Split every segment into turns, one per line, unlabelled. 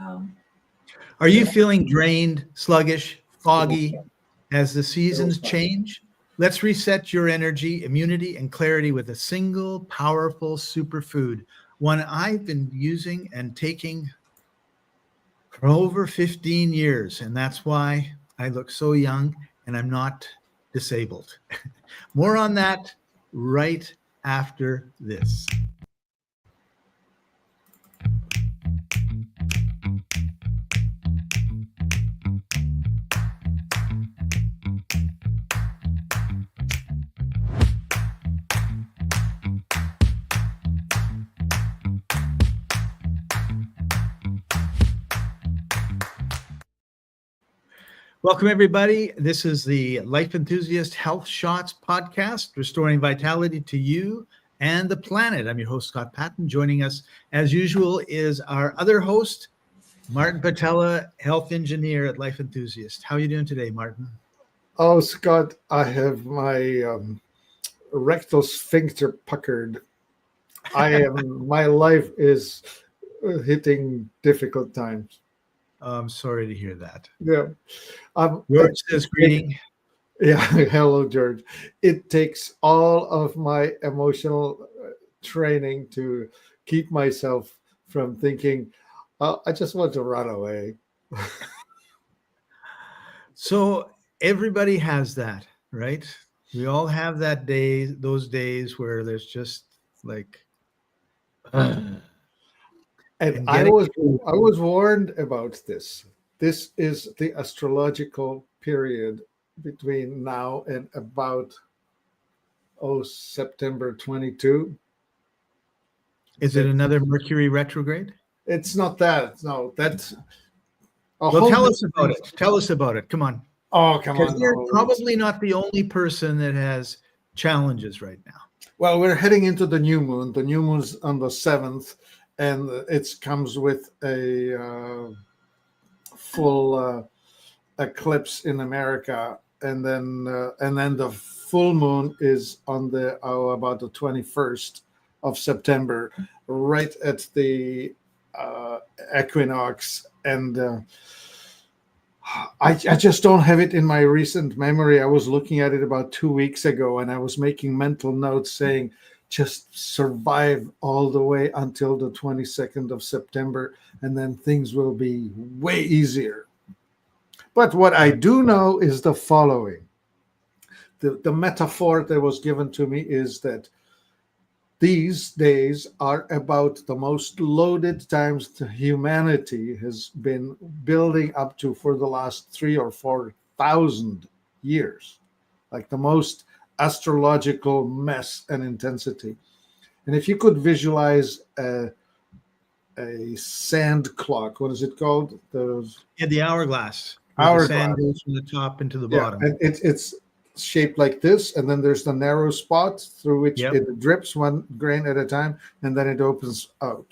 Um,
Are you feeling drained, sluggish, foggy as the seasons change? Let's reset your energy, immunity, and clarity with a single powerful superfood, one I've been using and taking for over 15 years. And that's why I look so young and I'm not disabled. More on that right after this. Welcome, everybody. This is the Life Enthusiast Health Shots podcast, restoring vitality to you and the planet. I'm your host, Scott Patton. Joining us, as usual, is our other host, Martin Patella, health engineer at Life Enthusiast. How are you doing today, Martin?
Oh, Scott, I have my rectal sphincter puckered. My life is hitting difficult times.
I'm sorry to hear that.
Yeah.
George says greeting.
Yeah. Hello, George. It takes all of my emotional training to keep myself from thinking, I just want to run away.
So everybody has that, right? We all have that day, those days where there's just like
And I was warned about this. This is the astrological period between now and about September 22.
Is it another Mercury retrograde?
It's not that. No, that's
well, tell us about it. Tell us about it. Come on.
Oh, come on.
You're probably not the only person that has challenges right now.
Well, we're heading into the new moon. The new moon's on the 7th, and it comes with a full eclipse in America, and then the full moon is on about the 21st of September, right at the equinox, and I just don't have it in my recent memory. I was looking at it about 2 weeks ago, and I was making mental notes saying, just survive all the way until the 22nd of September, and then things will be way easier. But what I do know is the following. The metaphor that was given to me is that these days are about the most loaded times humanity has been building up to for the last 3,000 or 4,000 years, like the most astrological mess and intensity. And if you could visualize a sand clock, what is it called?
The hourgrass.
Hourglass.
The sand goes from the top into the bottom.
And it's shaped like this, and then there's the narrow spot through which it drips one grain at a time, and then it opens out.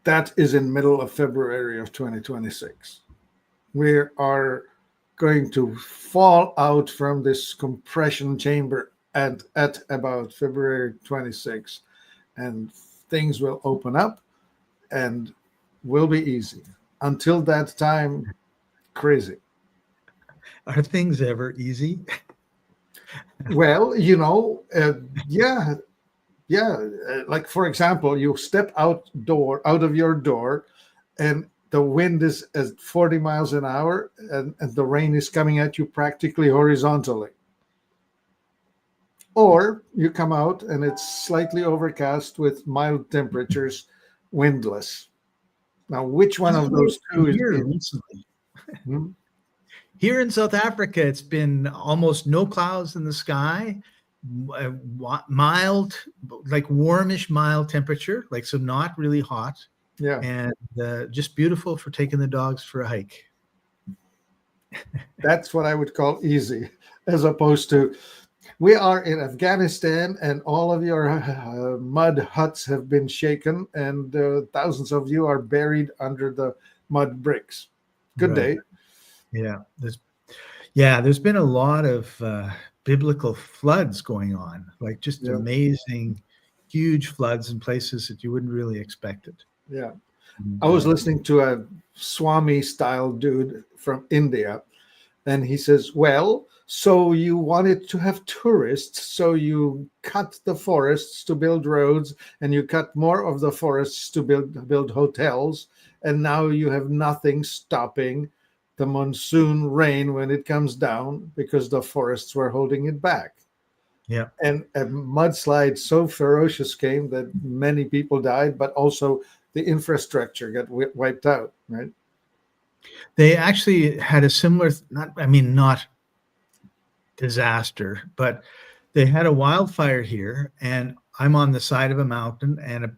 That is in middle of February of 2026. We are going to fall out from this compression chamber at about February 26, and things will open up and will be easy. Until that time, crazy.
Are things ever easy?
Well, yeah. Like, for example, you step out of your door, and the wind is at 40 miles an hour, and the rain is coming at you practically horizontally. Or you come out and it's slightly overcast with mild temperatures, windless. Now, which one of those two is
recently? Here in South Africa, it's been almost no clouds in the sky, mild, like warmish, mild temperature, like so not really hot.
Yeah.
And just beautiful for taking the dogs for a hike.
That's what I would call easy, as opposed to we are in Afghanistan and all of your mud huts have been shaken and thousands of you are buried under the mud bricks. Good day.
Yeah, there's been a lot of biblical floods going on, like just amazing, huge floods in places that you wouldn't really expect it.
Yeah. I was listening to a Swami style dude from India, and he says, well, so you wanted to have tourists, so you cut the forests to build roads, and you cut more of the forests to build hotels, and now you have nothing stopping the monsoon rain when it comes down because the forests were holding it back.
Yeah.
And a mudslide so ferocious came that many people died, but also the infrastructure got wiped out, right?
They actually had a similar, not disaster, but they had a wildfire here, and I'm on the side of a mountain, and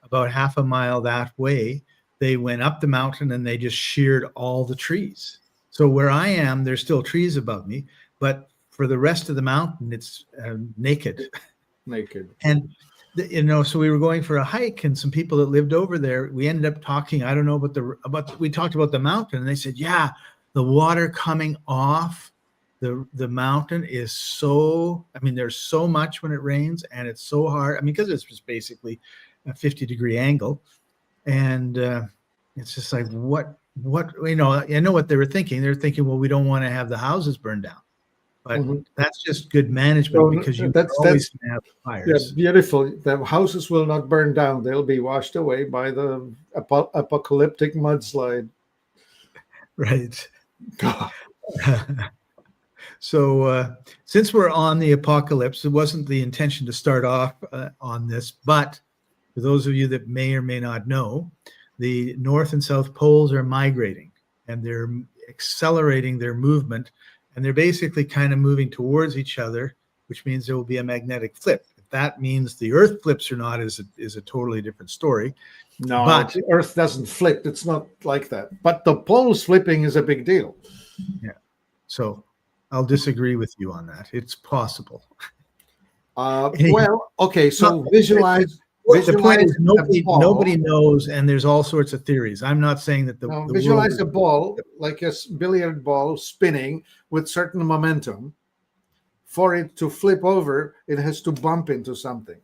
about half a mile that way, they went up the mountain and they just sheared all the trees. So where I am, there's still trees above me, but for the rest of the mountain, it's naked. And so we were going for a hike, and some people that lived over there, we ended up talking. I don't know we talked about the mountain, and they said, yeah, the water coming off the mountain is so, there's so much when it rains, and it's so hard. Because it's just basically a 50-degree angle. And it's just like, what, I know what they were thinking. They're thinking, well, we don't want to have the houses burned down. But that's just good management, because you always have fires.
Yeah, beautiful. The houses will not burn down. They'll be washed away by the apocalyptic mudslide.
Right. So since we're on the apocalypse, it wasn't the intention to start off on this, but for those of you that may or may not know, the North and South poles are migrating, and they're accelerating their movement, and they're basically kind of moving towards each other, which means there will be a magnetic flip. If that means the Earth flips or not is a totally different story.
No,
but
the Earth doesn't flip. It's not like that. But the poles flipping is a big deal.
Yeah. So I'll disagree with you on that. It's possible.
Well, okay. So visualize.
The point is nobody knows, and there's all sorts of theories. I'm not saying that
visualize a ball, like a billiard ball, spinning with certain momentum. For it to flip over, it has to bump into something.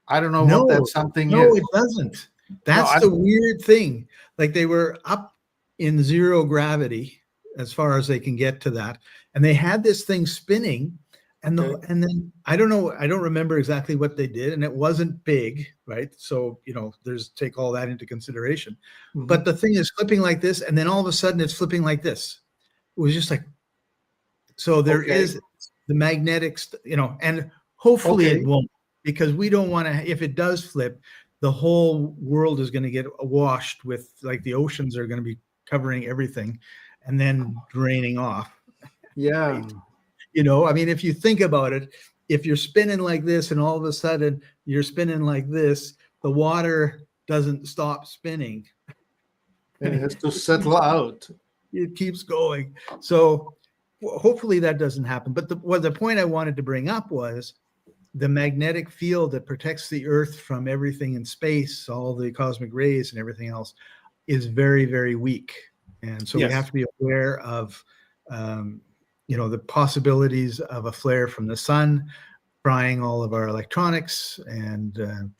I don't know what that something is.
No, it doesn't. That's the weird thing. Like, they were up in zero gravity as far as they can get to that, and they had this thing spinning. And then I don't know, I don't remember exactly what they did, and it wasn't big, right? So, there's take all that into consideration. But the thing is flipping like this, and then all of a sudden it's flipping like this. It was just like, so there is the magnetics, and hopefully it won't, because we don't want to, if it does flip, the whole world is going to get washed with, like, the oceans are going to be covering everything and then draining off.
Yeah.
Right? If you think about it, if you're spinning like this and all of a sudden you're spinning like this, the water doesn't stop spinning.
And it has to settle out.
It keeps going. So hopefully that doesn't happen. But the point I wanted to bring up was the magnetic field that protects the Earth from everything in space, all the cosmic rays and everything else, is very, very weak. And so we have to be aware of the possibilities of a flare from the sun, frying all of our electronics and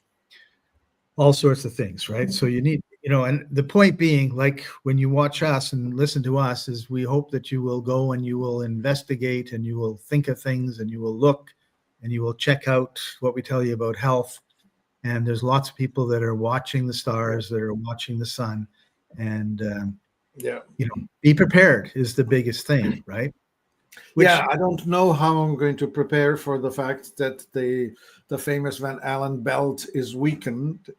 all sorts of things, right? So you need, and the point being, like, when you watch us and listen to us, is we hope that you will go and you will investigate and you will think of things and you will look and you will check out what we tell you about health. And there's lots of people that are watching the stars, that are watching the sun, and be prepared is the biggest thing, right?
I don't know how I'm going to prepare for the fact that the famous Van Allen belt is weakened,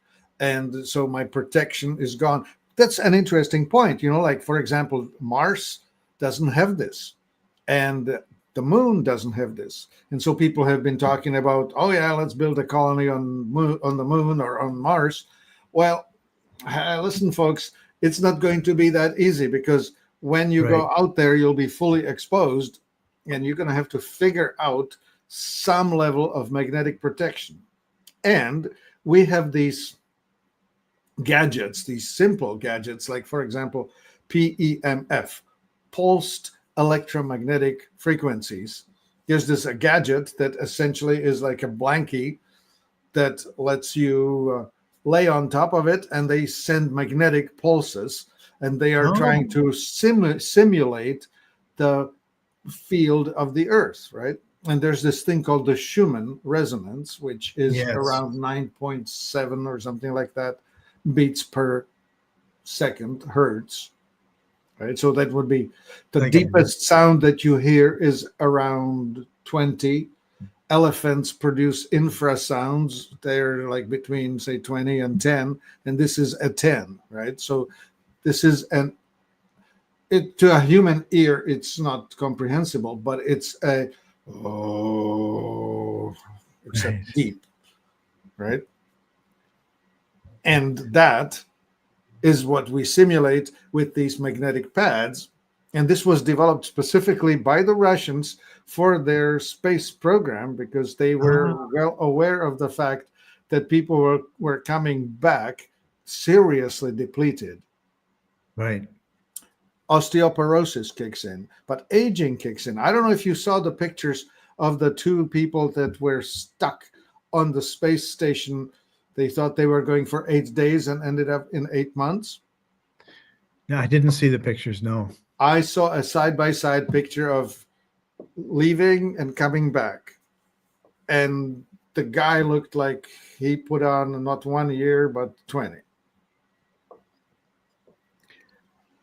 and so my protection is gone. That's an interesting point. Like, for example, Mars doesn't have this, and the moon doesn't have this. And so people have been talking about, let's build a colony on the moon or on Mars. Well, listen, folks, it's not going to be that easy, because when you go out there, you'll be fully exposed, and you're going to have to figure out some level of magnetic protection. And we have these gadgets, these simple gadgets, like, for example, PEMF, pulsed electromagnetic frequencies. There's a gadget that essentially is like a blankie that lets you lay on top of it and they send magnetic pulses, and they are
Oh,
trying to simulate the field of the Earth, right? And there's this thing called the Schumann resonance, which is
yes.
around 9.7 or something like that beats per second hertz, right? So that would be the
Like a,
deepest sound that you hear is around 20. Elephants produce infrasounds. They're like between, say, 20 and 10, and this is a 10, right? So this is to a human ear, it's not comprehensible, but it's a oh, except
right.
deep, right? And that is what we simulate with these magnetic pads. And this was developed specifically by the Russians for their space program, because they were
Ah,
well aware of the fact that people were coming back seriously depleted.
right.
Osteoporosis kicks in, but aging kicks in. I don't know if you saw the pictures of the two people that were stuck on the space station. They thought they were going for 8 days and ended up in 8 months.
No, I didn't see the pictures. No.
I saw a side-by-side picture of leaving and coming back. And the guy looked like he put on not 1 year, but 20.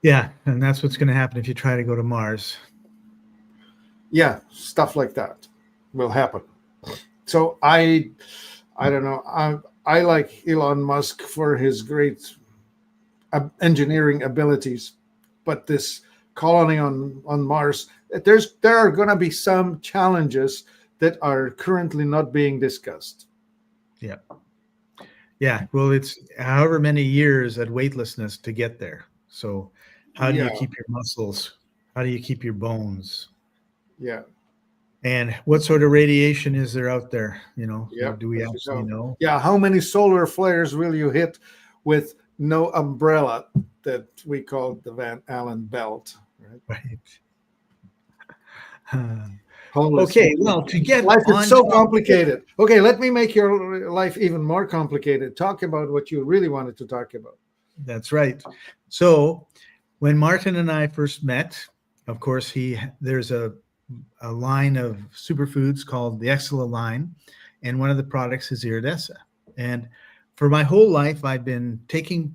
Yeah, and that's what's going to happen if you try to go to Mars.
Yeah, stuff like that will happen. So I don't know. I like Elon Musk for his great engineering abilities, but this colony on Mars, there are going to be some challenges that are currently not being discussed.
Yeah. Yeah. Well, it's however many years at weightlessness to get there. So, how do you
Yeah,
keep your muscles? How do you keep your bones?
yeah,
And what sort of radiation is there out there?
yeah.
Do we actually know?
Yeah, how many solar flares will you hit with no umbrella that we call the Van Allen belt? Right?
Right. Uh,
Homeless.
okay. Well, to get
Life is
on
so
top,
complicated. Okay, let me make your life even more complicated. Talk about what you really wanted to talk about.
that's right. So, when Martin and I first met, of course, there's a line of superfoods called the Exela line, and one of the products is Iridesca. And for my whole life, I've been taking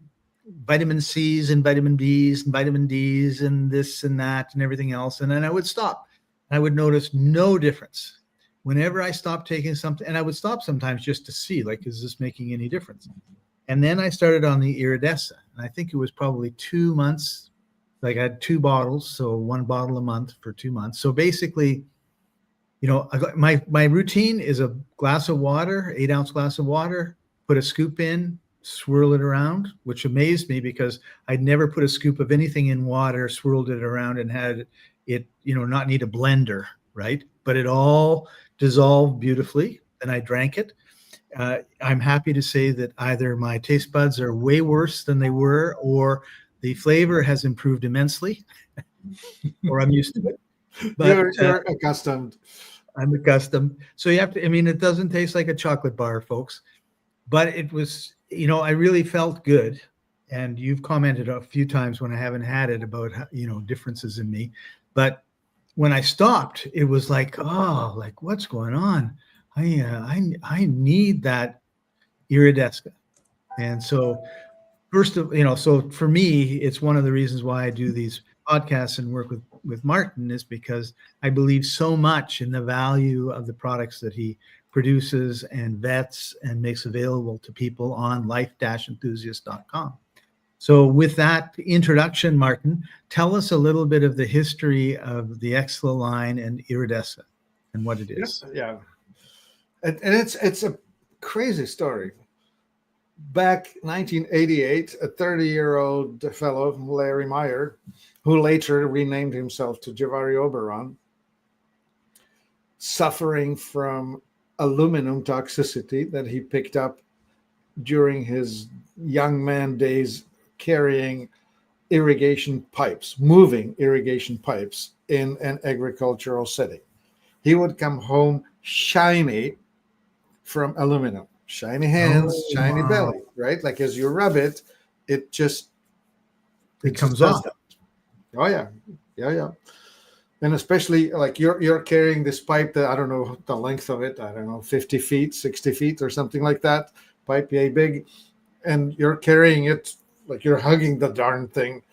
vitamin C's and vitamin B's and vitamin D's and this and that and everything else, and then I would stop. I would notice no difference whenever I stopped taking something, and I would stop sometimes just to see, like, is this making any difference? And then I started on the Iridesca, and I think it was probably 2 months. Like, I had 2 bottles, so 1 bottle a month for 2 months. So basically, my routine is a glass of water, 8-ounce glass of water, put a scoop in, swirl it around, which amazed me because I'd never put a scoop of anything in water, swirled it around, and had it, not need a blender, right? But it all dissolved beautifully. And I drank it. I'm happy to say that either my taste buds are way worse than they were, or the flavor has improved immensely, or I'm used to it. But
You're accustomed.
I'm accustomed. So you have to, it doesn't taste like a chocolate bar, folks, but it was, I really felt good. And you've commented a few times when I haven't had it about, differences in me. But when I stopped, it was like, oh, like, what's going on? I need that Iridesca. And so so for me, it's one of the reasons why I do these podcasts and work with Martin, is because I believe so much in the value of the products that he produces and vets and makes available to people on life-enthusiast.com. So with that introduction, Martin, tell us a little bit of the history of the Exela line and Iridesca and what it is.
Yeah. And it's a crazy story. Back 1988, a 30-year-old fellow, Larry Meyer, who later renamed himself to Javari Oberon, suffering from aluminum toxicity that he picked up during his young man days carrying irrigation pipes, moving irrigation pipes in an agricultural setting. He would come home shiny from aluminum. Shiny hands, shiny belly, right? Like as you rub it, it just
comes
does
off.
that. Oh yeah, yeah. And especially like you're carrying this pipe that I don't know the length of it. I don't know, 50 feet, 60 feet, or something like that. Pipe yay big, and you're carrying it like you're hugging the darn thing,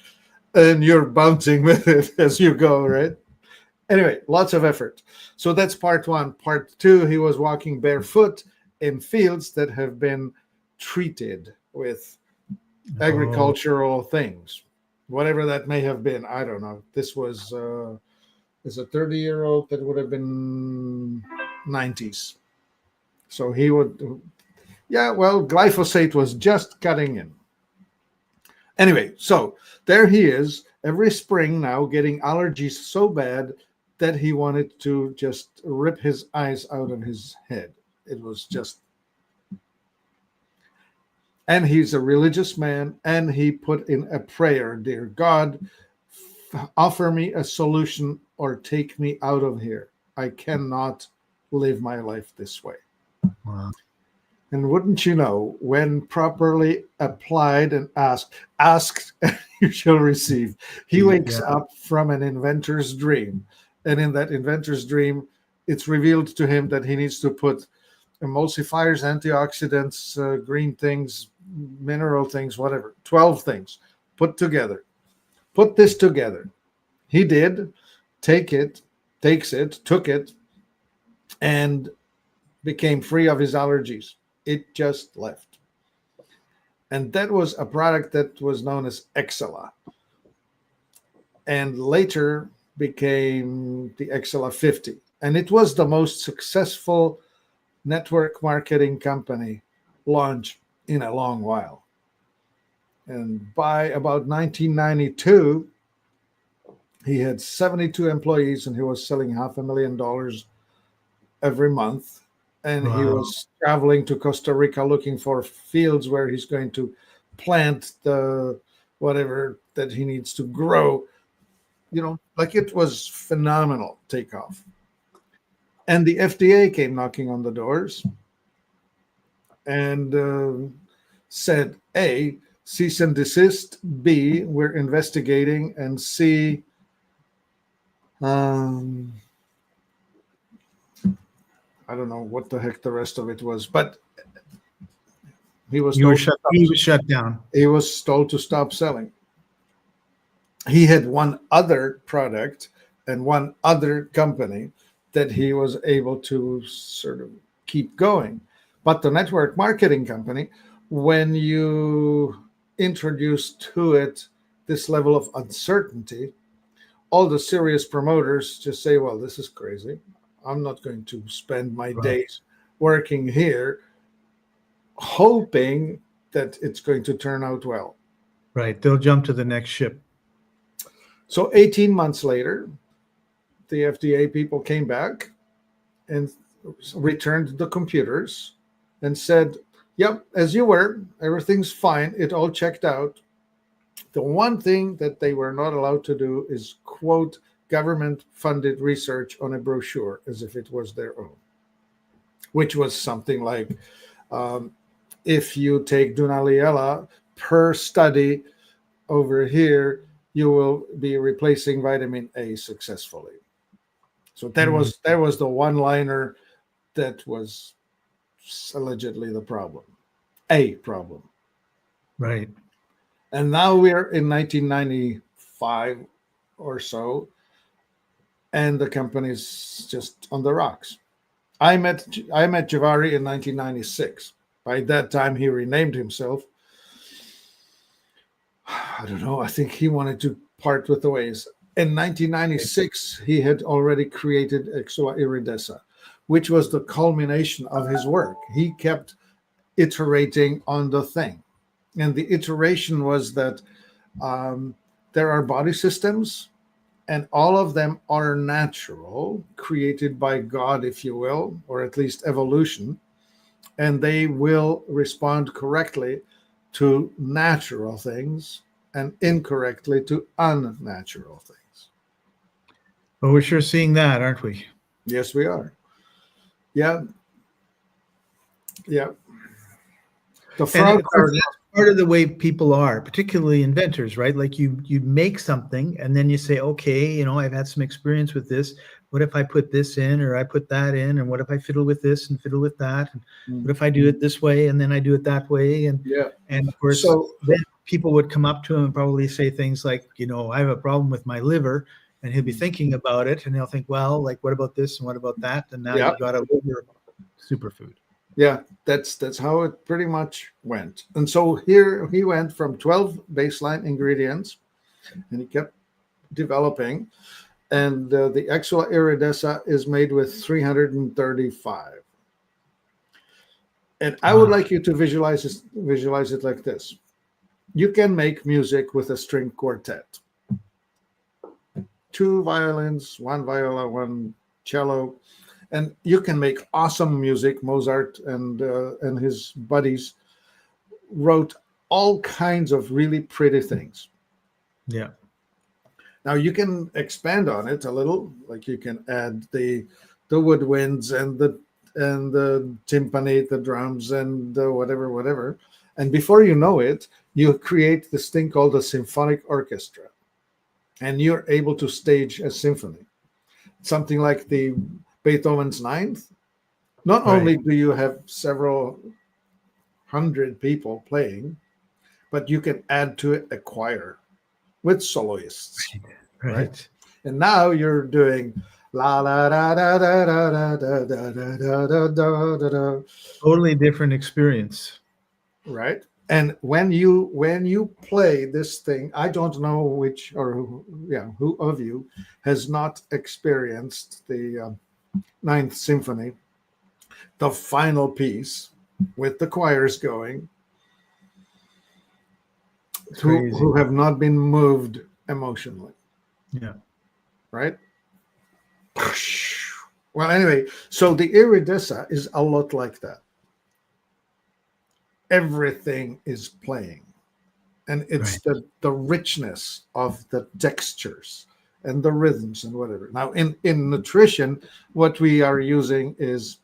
and you're bouncing with it as you go, right? Anyway, lots of effort. So that's part one. Part two, he was walking barefoot in fields that have been treated with agricultural things, whatever that may have been. I don't know. This was as a 30-year-old, that would have been 90s. So he would, yeah, well, glyphosate was just cutting in. Anyway, so there he is every spring now getting allergies so bad that he wanted to just rip his eyes out of his head. It was just, and he's a religious man, and he put in a prayer, dear God, offer me a solution or take me out of here. I cannot live my life this way.
Wow.
And wouldn't you know, when properly applied and asked, you shall receive. He wakes up from an inventor's dream. And in that inventor's dream, it's revealed to him that he needs to put emulsifiers, antioxidants, green things, mineral things, whatever, 12 things put together. Put this together. He did, took it, and became free of his allergies. It just left. And that was a product that was known as Exela, and later became the Exela 50. And it was the most successful network marketing company launch in a long while. And by about 1992, he had 72 employees, and he was selling $500,000 every month. And he was traveling to Costa Rica looking for fields where he's going to plant the whatever that he needs to grow. You know, like it was phenomenal takeoff. And the FDA came knocking on the doors and said, A, cease and desist. B, we're investigating. And C, I don't know what the heck the rest of it was, but he was
shut down.
He was told to stop selling. He had one other product and one other company that he was able to sort of keep going. But the network marketing company, when you introduce to it this level of uncertainty, all the serious promoters just say, well, this is crazy. I'm not going to spend my days working here hoping that it's going to turn out well.
Right. They'll jump to the next ship.
So 18 months later, the FDA people came back and returned the computers and said, yep, as you were, everything's fine. It all checked out. The one thing that they were not allowed to do is quote government-funded research on a brochure as if it was their own, which was something like, if you take Dunaliella per study over here, you will be replacing vitamin A successfully. So that was the one-liner that was allegedly the problem, a problem.
Right.
And now we're in 1995 or so, and the company's just on the rocks. I met Javari in 1996. By that time, he renamed himself. I don't know. I think he wanted to part with the ways. In 1996, he had already created Iridesca, which was the culmination of his work. He kept iterating on the thing. And the iteration was that there are body systems, and all of them are natural, created by God, if you will, or at least evolution, and they will respond correctly to natural things and incorrectly to unnatural things.
Well, we're sure seeing that, aren't we?
Yes, we are. Yeah. Yeah. The
And
frogs
of course,
are
that's part of the way people are, particularly inventors, right? Like you make something and then you say, okay, I've had some experience with this. What if I put this in or I put that in? And what if I fiddle with this and fiddle with that? And what if I do it this way and then I do it that way?
yeah.
And of course,
So
then people would come up to him and probably say things like, I have a problem with my liver. And he'll be thinking about it and he'll think, well, like, what about this and what about that? And now
yeah,
you've got a liver superfood.
yeah, that's how it pretty much went. And so here he went from 12 baseline ingredients, and he kept developing. And the Exula Iridesca is made with 335. And I would like you to visualize it like this. You can make music with a string quartet. 2 violins, 1 viola, 1 cello, and you can make awesome music. Mozart and his buddies wrote all kinds of really pretty things.
Yeah.
Now you can expand on it a little, like you can add the woodwinds and the timpani, the drums, and whatever. And before you know it, you create this thing called a symphonic orchestra, and you're able to stage a symphony, something like the Beethoven's Ninth. Not only do you have several hundred people playing, but you can add to it a choir with soloists, right? And now you're doing la la da da da da da da da da da da.
Totally different experience,
right? And when you play this thing, I don't know which or who of you has not experienced the Ninth Symphony, the final piece with the choirs going, who have not been moved emotionally.
Yeah.
Right? Well, anyway, so the Iridesca is a lot like that. Everything is playing. And it's the richness of the textures and the rhythms and whatever. Now, in nutrition, what we are using is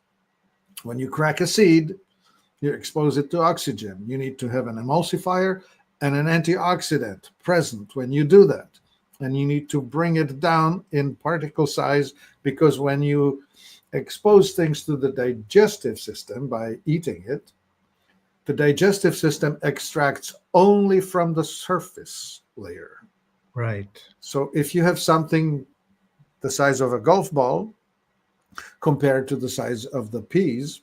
when you crack a seed, you expose it to oxygen. You need to have an emulsifier and an antioxidant present when you do that. And you need to bring it down in particle size, because when you expose things to the digestive system by eating it, the digestive system extracts only from the surface layer.
Right.
So if you have something the size of a golf ball compared to the size of the peas,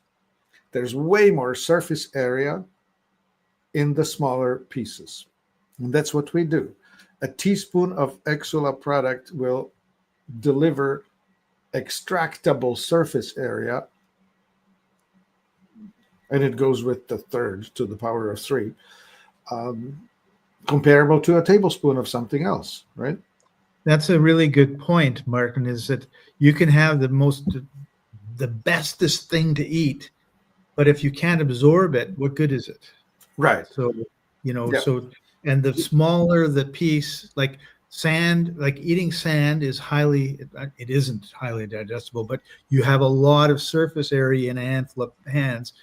there's way more surface area in the smaller pieces. And that's what we do. A teaspoon of Exula product will deliver extractable surface area, and it goes with the third to the power of 3, comparable to a tablespoon of something else, right?
That's a really good point, Martin, is that you can have the bestest thing to eat, but if you can't absorb it, what good is it?
Right.
So, and the smaller the piece, like sand, like eating sand it isn't highly digestible, but you have a lot of surface area in a handful of hands,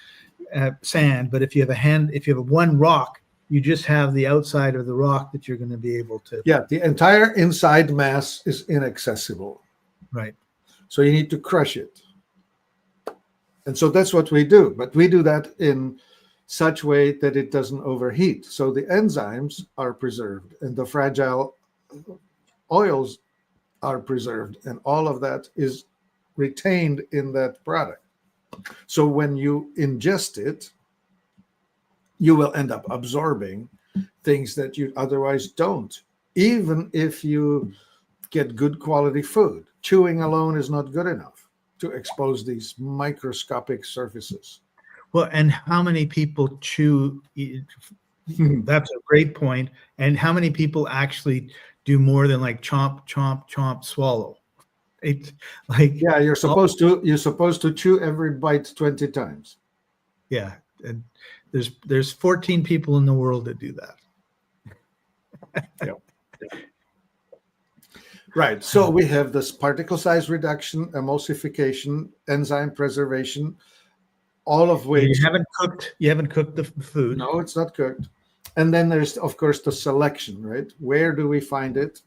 sand. But if you have one rock, you just have the outside of the rock that you're going to be able to.
Yeah, the entire inside mass is inaccessible.
Right.
So you need to crush it. And so that's what we do. But we do that in such way that it doesn't overheat. So the enzymes are preserved and the fragile oils are preserved. And all of that is retained in that product. So when you ingest it, you will end up absorbing things that you otherwise don't, even if you get good quality food. Chewing alone is not good enough to expose these microscopic surfaces.
Well, and how many people chew? That's a great point. And how many people actually do more than like chomp, chomp, chomp, swallow? It's like,
yeah, you're supposed to chew every bite 20 times.
Yeah, and there's 14 people in the world that do that.
Yeah. Right. So we have this particle size reduction, emulsification, enzyme preservation, all of which
You haven't cooked the food.
no, it's not cooked. And then there's of course the selection, right? Where do we find it?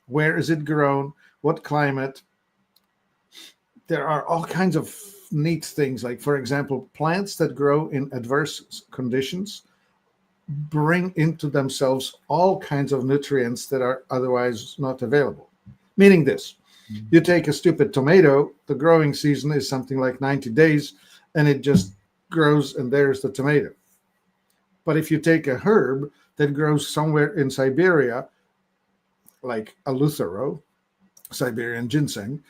Where is it grown? What climate? There are all kinds of neat things, like for example, plants that grow in adverse conditions bring into themselves all kinds of nutrients that are otherwise not available. Meaning this, you take a stupid tomato, the growing season is something like 90 days, and it just grows and there's the tomato. But if you take a herb that grows somewhere in Siberia, like Eleuthero, Siberian ginseng,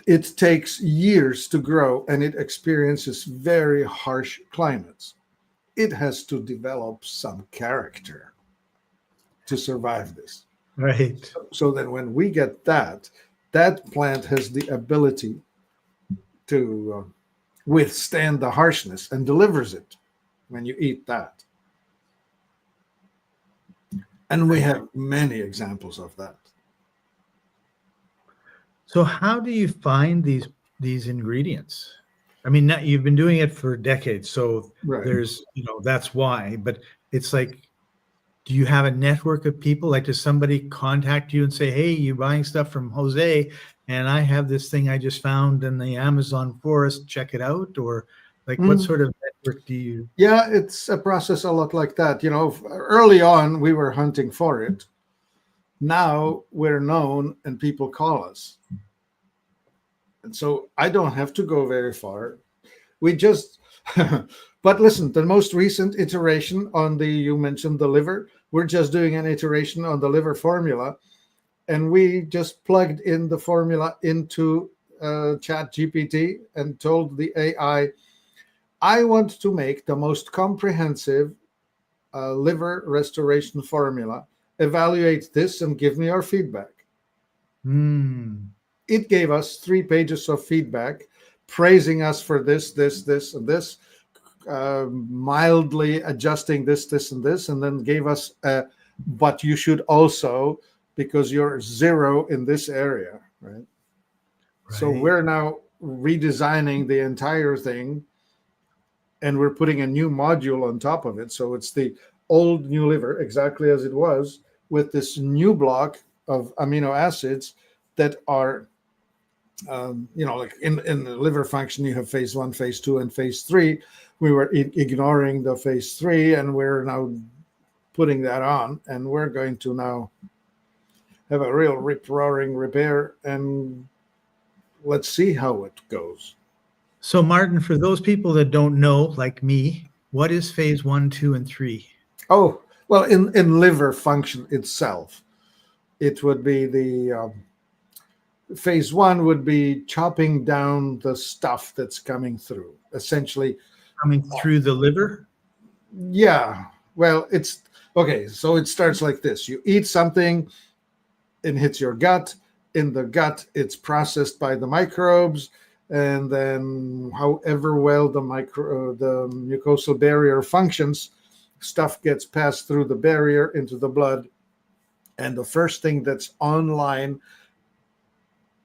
it takes years to grow and it experiences very harsh climates. It has to develop some character to survive this.
Right.
So then when we get that plant has the ability to withstand the harshness and delivers it when you eat that. And we have many examples of that.
So how do you find these ingredients? I mean, you've been doing it for decades, so
Right.
there's, that's why. But it's like, do you have a network of people? Like, does somebody contact you and say, "Hey, you're buying stuff from Jose, and I have this thing I just found in the Amazon forest. Check it out." Or like, what sort of network do you?
Yeah, it's a process a lot like that. Early on, we were hunting for it. Now we're known and people call us. And so I don't have to go very far. We just, but listen, the most recent iteration on you mentioned the liver, we're just doing an iteration on the liver formula. And we just plugged in the formula into Chat GPT and told the AI, I want to make the most comprehensive liver restoration formula. Evaluate this and give me your feedback. It gave us 3 pages of feedback, praising us for this, and this, mildly adjusting this, and this, and then gave us, but you should also, because you're 0 in this area, right? So we're now redesigning the entire thing, and we're putting a new module on top of it. So it's the old new liver, exactly as it was, with this new block of amino acids that are, like in the liver function, you have phase 1, phase 2, and phase 3. We were ignoring the phase 3, and we're now putting that on, and we're going to now have a real rip-roaring repair, and let's see how it goes.
So, Martin, for those people that don't know, like me, what is phase 1, 2, and 3?
Oh, well, in liver function itself, it would be the phase 1 would be chopping down the stuff that's coming through, essentially.
Coming through the liver?
Yeah. Well, it's okay. So it starts like this. You eat something, it hits your gut. In the gut, it's processed by the microbes. And then however well the mucosal barrier functions, stuff gets passed through the barrier into the blood. And the first thing that's online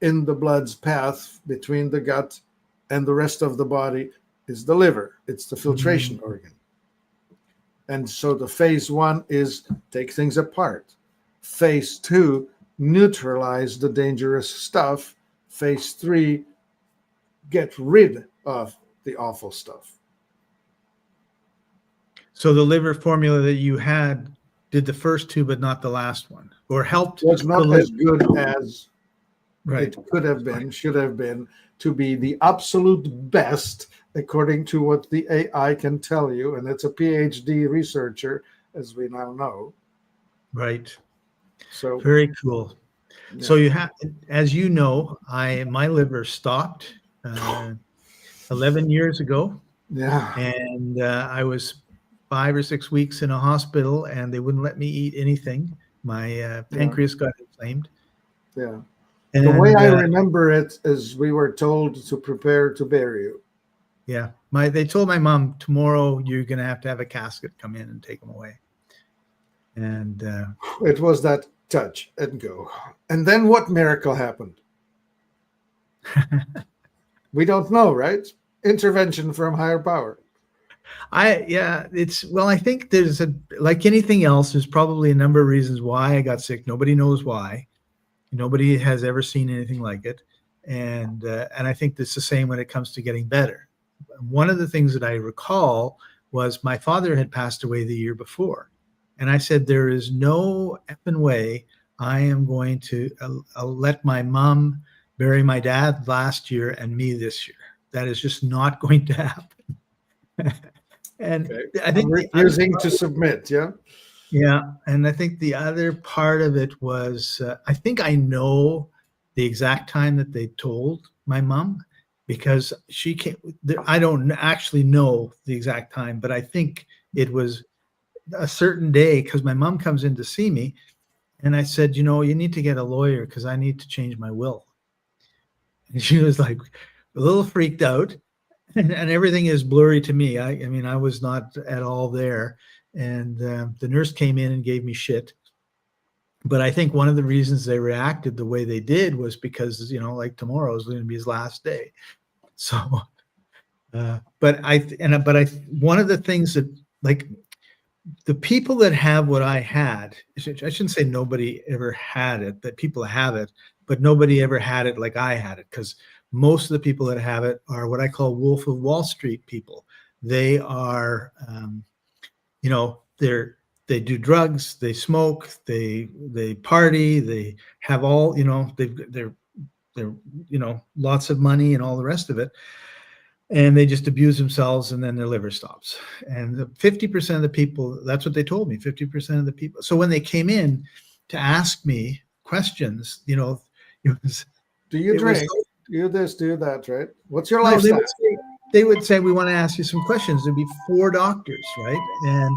in the blood's path between the gut and the rest of the body is the liver. It's the filtration organ. And so the phase 1 is take things apart. Phase 2, neutralize the dangerous stuff. Phase 3, get rid of the awful stuff.
So the liver formula that you had did the first 2, but not the last one, or helped.
It was not as good as
right.
It could have been, should have been, to be the absolute best, according to what the AI can tell you. And it's a PhD researcher, as we now know.
Right.
So
very cool.
Yeah.
So you have, as you know, my liver stopped 11 years ago.
Yeah.
And I was 5 or 6 weeks in a hospital, and they wouldn't let me eat anything. My pancreas got inflamed.
Yeah.
And,
the way I remember it is we were told to prepare to bury you.
Yeah. They told my mom, tomorrow you're going to have a casket come in and take them away. And
it was that touch and go. And then what miracle happened? We don't know, right? intervention from higher power.
I think there's like anything else, there's probably a number of reasons why I got sick. Nobody knows why. Nobody has ever seen anything like it. And I think it's the same when it comes to getting better. One of the things that I recall was my father had passed away the year before. And I said, there is no effing way I am going to I'll let my mom bury my dad last year and me this year. That is just not going to happen. And
Okay.
I think
refusing to submit. Yeah.
Yeah. And I think the other part of it was, I think I know the exact time that they told my mom, because she came. I don't actually know the exact time, but I think it was a certain day, because my mom comes in to see me. And I said, you need to get a lawyer because I need to change my will. And she was like a little freaked out. And everything is blurry to me. I mean, I was not at all there. And the nurse came in and gave me shit. But I think one of the reasons they reacted the way they did was because, like tomorrow is going to be his last day. So, but one of the things that, like, the people that have what I had, I shouldn't say nobody ever had it, that people have it, but nobody ever had it like I had it, because most of the people that have it are what I call Wolf of Wall Street people. They are, they do drugs, they smoke, they party, they have all, they're lots of money and all the rest of it. And they just abuse themselves, and then their liver stops. And 50% of the people, that's what they told me, 50% of the people. So when they came in to ask me questions, it was,
do you drink? Do you this, do that, right? What's your lifestyle?
They would say, we want to ask you some questions. There'd be 4 doctors, right? And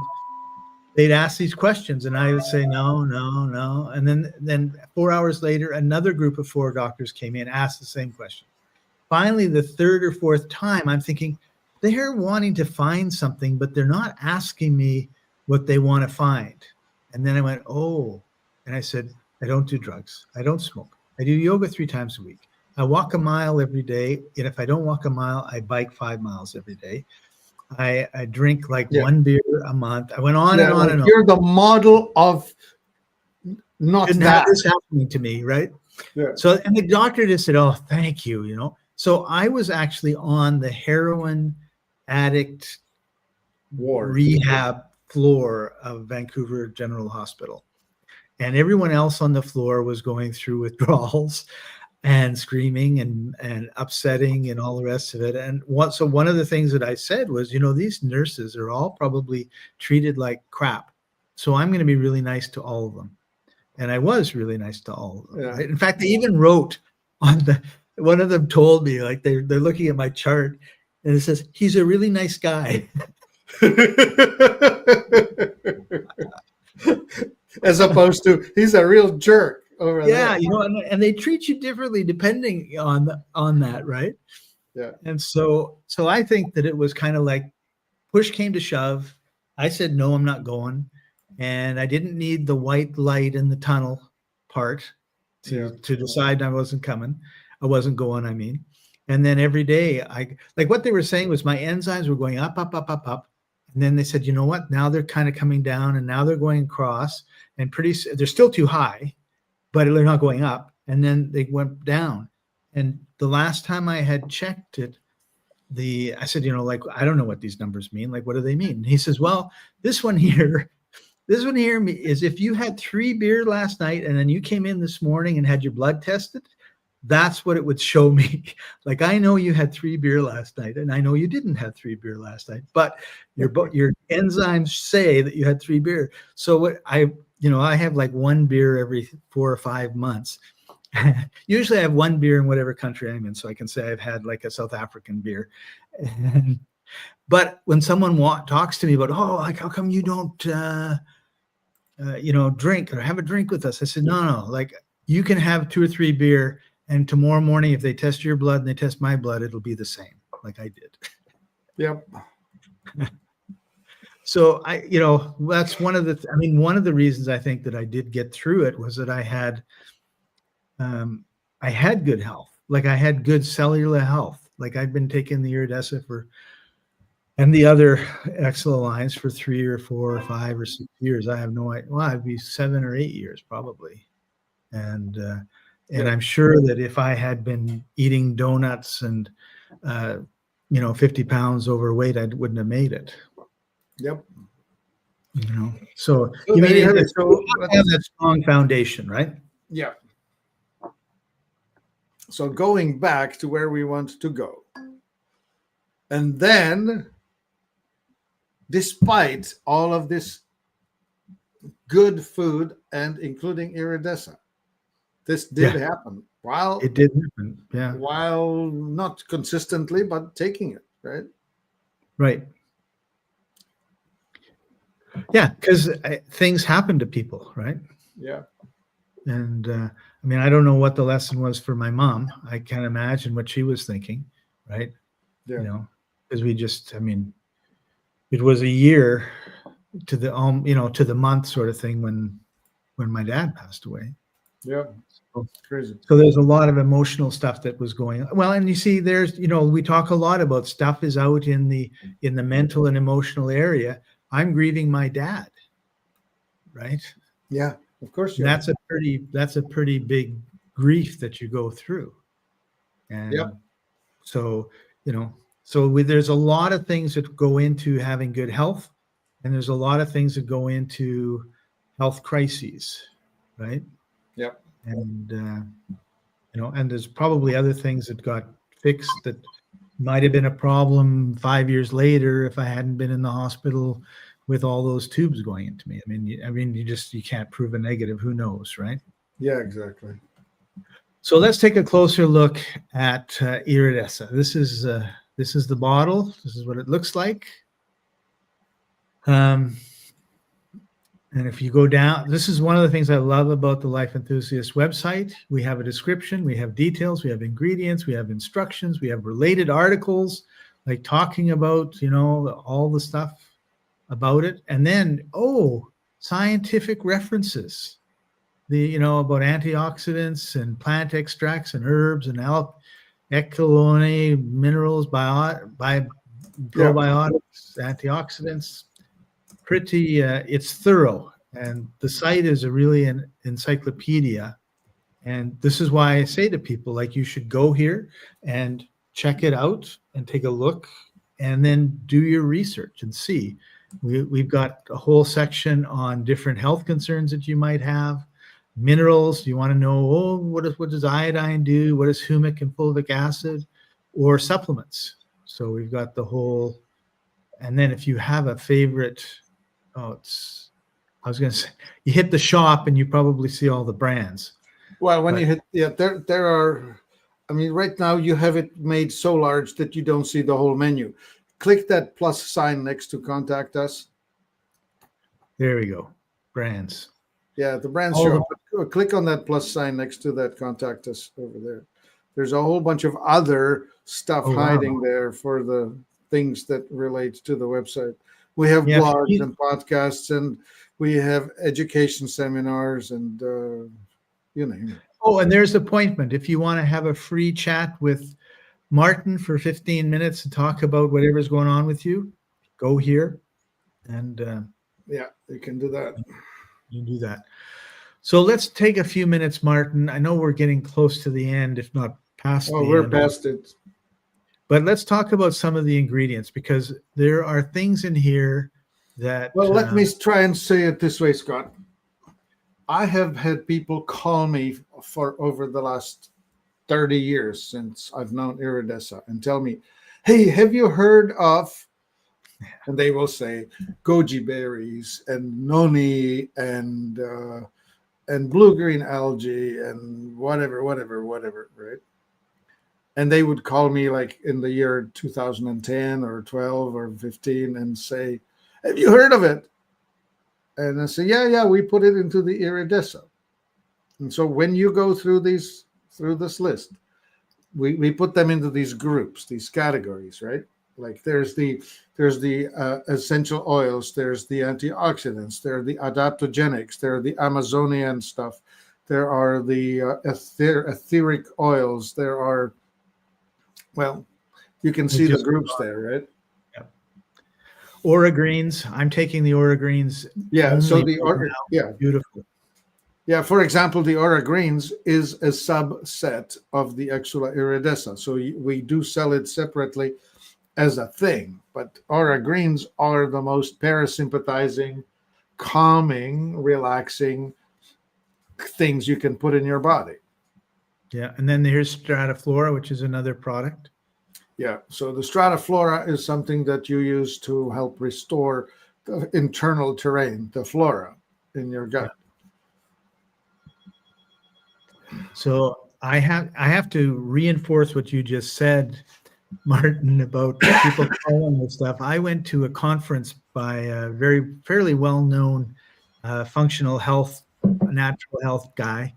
they'd ask these questions, and I would say, no. And then 4 hours later, another group of 4 doctors came in, asked the same question. Finally, the 3rd or 4th time, I'm thinking, they're wanting to find something, but they're not asking me what they want to find. And then I went, oh, and I said, I don't do drugs. I don't smoke. I do yoga 3 times a week. I walk a mile every day. And if I don't walk a mile, I bike 5 miles every day. I drink like 1 beer a month. I went on and on and on.
You're the model of not
Didn't
that.
have this happening to me, right?
Yeah.
So, and the doctor just said, oh, thank you, So I was actually on the heroin addict rehab floor of Vancouver General Hospital. And everyone else on the floor was going through withdrawals and screaming and upsetting and all the rest of it. And so one of the things that I said was, these nurses are all probably treated like crap. So I'm going to be really nice to all of them. And I was really nice to all of them.
Yeah.
Right? In fact, they even wrote on one of them told me, like, they're looking at my chart, and it says, he's a really nice guy.
As opposed to, he's a real jerk over
there.
Yeah,
and they treat you differently depending on that, right?
Yeah.
And so I think that it was kind of like push came to shove. I said, no, I'm not going. And I didn't need the white light in the tunnel part to decide I wasn't coming. I wasn't going, I mean. And then every day, like what they were saying was my enzymes were going up, up, up, up, up. And then they said, you know what? Now they're kind of coming down, and now they're going across, and they're still too high, but they're not going up. And then they went down. And the last time I had checked it, I said, like, I don't know what these numbers mean. Like, what do they mean? And he says, well, this one here is if you had 3 beer last night and then you came in this morning and had your blood tested, that's what it would show me. Like, I know you had 3 beer last night, and I know you didn't have 3 beer last night, but your enzymes say that you had 3 beer. So what I have like 1 beer every 4 or 5 months. Usually I have 1 beer in whatever country I'm in, so I can say I've had like a South African beer. But when someone talks to me about, like, how come you don't, drink or have a drink with us? I said, no, like, you can have 2 or 3 beer, and tomorrow morning, if they test your blood and they test my blood, it'll be the same, like I did.
Yep.
So that's one of the reasons I think that I did get through it was that I had good health. Like, I had good cellular health. Like I've been taking the Iridesca and the other Excel lines for 3 or 4 or 5 or 6 years. I have no idea. Well, I'd be 7 or 8 years probably. And I'm sure that if I had been eating donuts and 50 pounds overweight, I wouldn't have made it.
Yep.
So
So
you
there
mean
you have it.
it's
So
have that strong foundation, right?
yeah. So going back to where we want to go. And then, despite all of this good food and including Iridesca, this did happen. While
it did happen, yeah.
While not consistently, but taking it, right?
Right. Yeah, because things happen to people, right?
Yeah.
And I mean, I don't know what the lesson was for my mom. I can't imagine what she was thinking, right?
Yeah.
Because it was a year to the to the month sort of thing when my dad passed away.
Yeah. Crazy.
So there's a lot of emotional stuff that was going on. Well, and you see, there's we talk a lot about stuff is out in the mental and emotional area. I'm grieving my dad, right?
Yeah, of course.
Yeah. That's a pretty big grief that you go through, and so there's a lot of things that go into having good health, and there's a lot of things that go into health crises, right?
Yep.
And and there's probably other things that got fixed that might have been a problem 5 years later if I hadn't been in the hospital with all those tubes going into me. I mean, you can't prove a negative. Who knows, right?
Yeah, exactly.
So let's take a closer look at Iridesca. This is the bottle. This is what it looks like. And if you go down, this is one of the things I love about the Life Enthusiast website. We have a description, we have details, we have ingredients, we have instructions, we have related articles, like talking about, all the stuff about it. And then, scientific references, about antioxidants and plant extracts and herbs and echolone, minerals, probiotics, antioxidants. It's thorough, and the site is really an encyclopedia. And this is why I say to people, like, you should go here and check it out and take a look and then do your research and see. We've got a whole section on different health concerns that you might have. Minerals, you want to know, what does iodine do? What is humic and fulvic acid? Or supplements. So we've got the whole, and then if you have a favorite, I was going to say, you hit the shop and you probably see all the brands.
Well, when you hit, there are, right now you have it made so large that you don't see the whole menu. Click that plus sign next to contact us.
There we go. Brands.
Yeah, the brands show up. Click on that plus sign next to that contact us over there. There's a whole bunch of other stuff hiding there for the things that relate to the website. We have blogs and podcasts, and we have education seminars, and you name it.
Oh, and there's appointment. If you want to have a free chat with Martin for 15 minutes and talk about whatever's going on with you, go here. And
you can do that.
You do that. So let's take a few minutes, Martin. I know we're getting close to the end, if not past the end.
We're past it.
But let's talk about some of the ingredients, because there are things in here that...
Well, let me try and say it this way, Scott. I have had people call me for over the last 30 years since I've known Iridesca and tell me, hey, have you heard of... And they will say goji berries and noni and blue-green algae and whatever, right? And they would call me like in the year 2010 or 12 or 15 and say, have you heard of it? And I say, yeah, we put it into the Iridesca. And so when you go through this list, we put them into these groups, these categories, right? Like there's the essential oils, there's the antioxidants, there are the adaptogenics, there are the Amazonian stuff, there are the etheric oils, there are, well, You can see the groups there, right?
Yeah. Aura greens. I'm taking the aura greens.
Yeah. So
only
the
right
aura,
now.
yeah,
Beautiful.
yeah. For example, the aura greens is a subset of the Exula iridesca. So we do sell it separately as a thing, but aura greens are the most parasympathizing, calming, relaxing things you can put in your body.
Yeah. And then here's Strataflora, which is another product.
Yeah. So the Strataflora is something that you use to help restore the internal terrain, the flora in your gut.
So I have to reinforce what you just said, Martin, about people calling this stuff. I went to a conference by a fairly well-known functional health, natural health guy,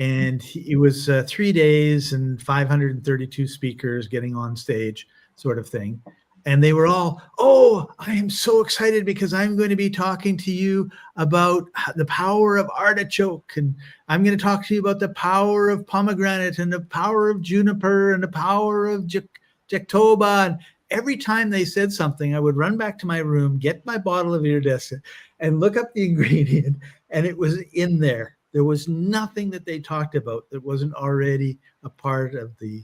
and it was 3 days and 532 speakers getting on stage, sort of thing. And they were all, oh, I am so excited because I'm going to be talking to you about the power of artichoke, and I'm going to talk to you about the power of pomegranate and the power of juniper and the power of jectoba. And every time they said something, I would run back to my room, get my bottle of Iridesca, and look up the ingredient, and it was in there. There was nothing that they talked about that wasn't already a part of the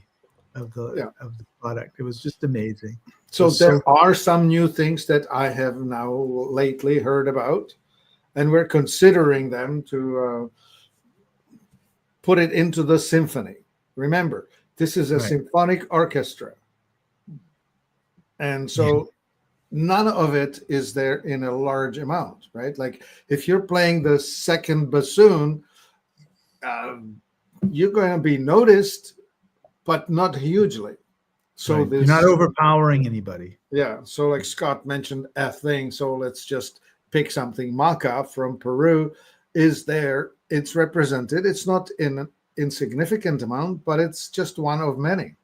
product. It was just amazing.
So there are some new things that I have now lately heard about, and we're considering them to put it into the symphony. Remember, this is a symphonic orchestra. And so none of it is there in a large amount, right? Like if you're playing the second bassoon, you're going to be noticed, but not hugely. So
you're not overpowering anybody.
Yeah. So like Scott mentioned a thing. So let's just pick something. Maca from Peru is there. It's represented. It's not in an insignificant amount, but it's just one of many.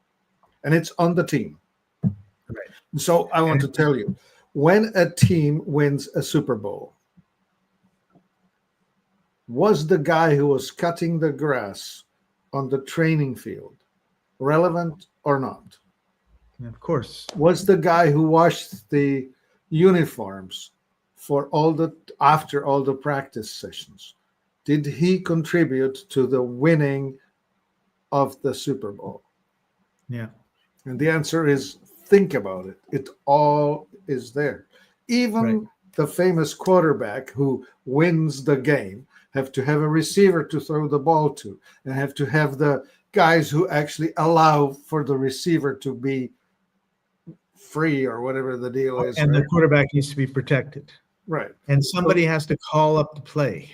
And it's on the team.
Right.
So I want to tell you, when a team wins a Super Bowl, was the guy who was cutting the grass on the training field relevant or not?
Of course.
Was the guy who washed the uniforms for after all the practice sessions, did he contribute to the winning of the Super Bowl?
Yeah.
And the answer is, think about it. It all is there. Even the famous quarterback who wins the game have to have a receiver to throw the ball to, and have to have the guys who actually allow for the receiver to be free or whatever the deal is.
And the quarterback needs to be protected.
Right.
And somebody has to call up the play.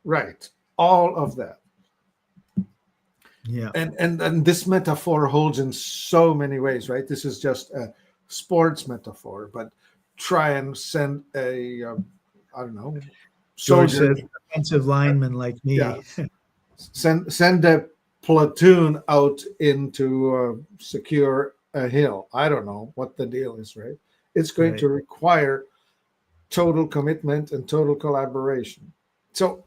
Right. All of that.
Yeah.
And this metaphor holds in so many ways, right? This is just a sports metaphor, but try and send a, I don't know, soldier,
offensive lineman like me.
Yeah. Send a platoon out into secure a hill. I don't know what the deal is, right? It's going to require total commitment and total collaboration. So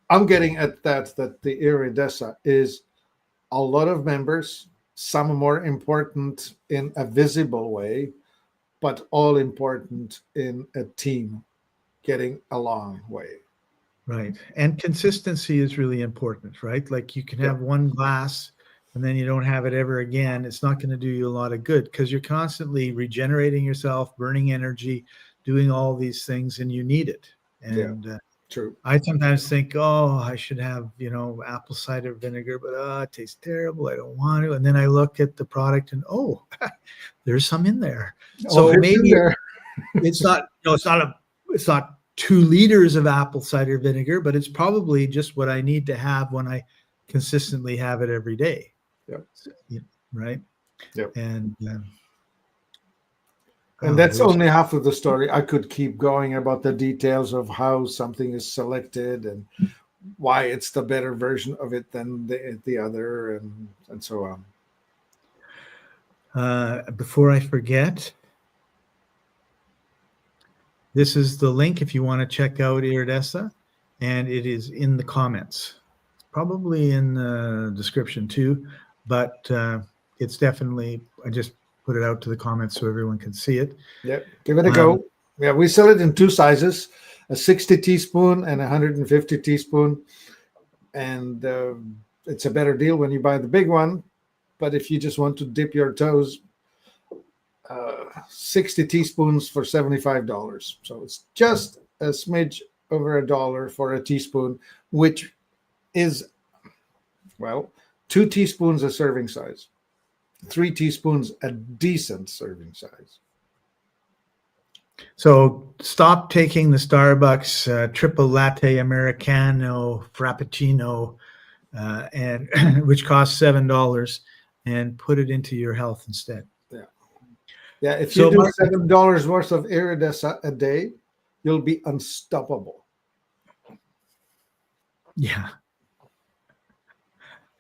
I'm getting at that the Iridesca is a lot of members, some more important in a visible way, but all important in a team getting a long way.
Right. And consistency is really important, right? Like you can have one glass and then you don't have it ever again. It's not going to do you a lot of good because you're constantly regenerating yourself, burning energy, doing all these things, and you need it. And
true.
I sometimes think, oh, I should have, apple cider vinegar, but it tastes terrible. I don't want to. And then I look at the product and, oh, there's some in there. So maybe it's not 2 liters of apple cider vinegar, but it's probably just what I need to have when I consistently have it every day.
Yep.
Right.
Yep.
And
that's only half of the story. I could keep going about the details of how something is selected and why it's the better version of it than the other, and so on.
Before I forget, this is the link if you want to check out Iridesca, and it is in the comments, probably in the description too, but it's definitely, I just put it out to the comments so everyone can see it.
Yep, give it a go. Yeah, we sell it in two sizes, a 60 teaspoon and a 150 teaspoon. And it's a better deal when you buy the big one. But if you just want to dip your toes, 60 teaspoons for $75. So it's just a smidge over $1 for a teaspoon, which is, well, 2 teaspoons a serving size, 3 teaspoons a decent serving size.
So stop taking the Starbucks triple latte Americano Frappuccino, and which costs $7, and put it into your health instead.
Yeah, if you do $7 worth of Iridesca a day, you'll be unstoppable.
Yeah.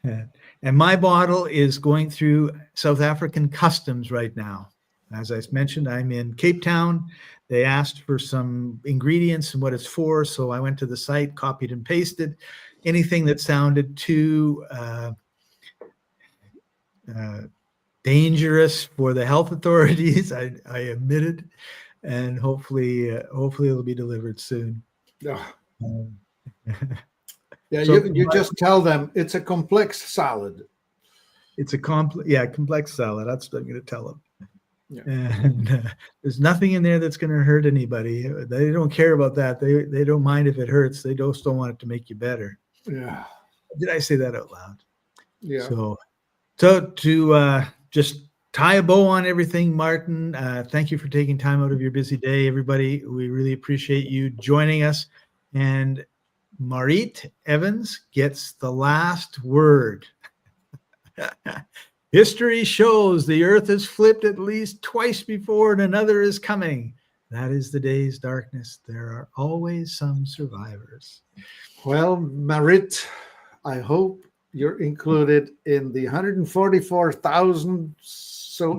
And my bottle is going through South African customs right now. As I mentioned, I'm in Cape Town. They asked for some ingredients and what it's for, so I went to the site, copied and pasted. Anything that sounded too dangerous for the health authorities, I omitted, and hopefully it'll be delivered soon.
Yeah,
So
you just tell them it's a complex salad.
It's a complex salad. That's what I'm going to tell them.
Yeah.
And there's nothing in there that's going to hurt anybody. They don't care about that. They don't mind if it hurts. They just don't want it to make you better.
Yeah.
Did I say that out loud?
Yeah.
So to just tie a bow on everything, Martin, thank you for taking time out of your busy day, everybody. We really appreciate you joining us. And Marit Evans gets the last word. History shows the earth has flipped at least twice before and another is coming. That is the day's darkness. There are always some survivors.
Well, Marit, I hope you're included in the 144,000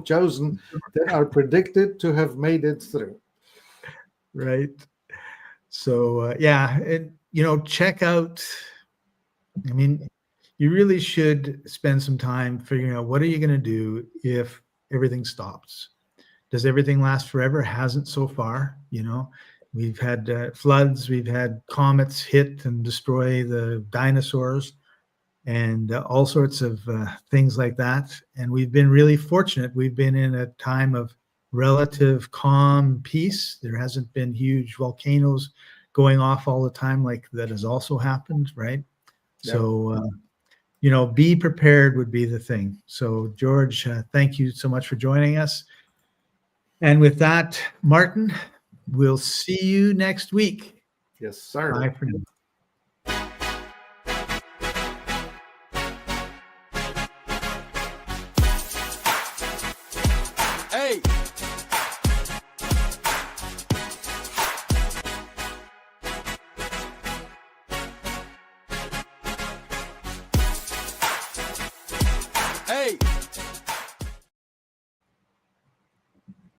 chosen that are predicted to have made it through.
Right. So, yeah, and, check out, you really should spend some time figuring out what are you going to do if everything stops. Does everything last forever? Hasn't so far. We've had floods, we've had comets hit and destroy the dinosaurs, and all sorts of things like that. And we've been really fortunate. We've been in a time of relative calm peace. There hasn't been huge volcanoes going off all the time like that has also happened, right? Yeah. So, be prepared would be the thing. So, George, thank you so much for joining us. And with that, Martin, we'll see you next week.
Yes, sir.
Bye for now.
Hey!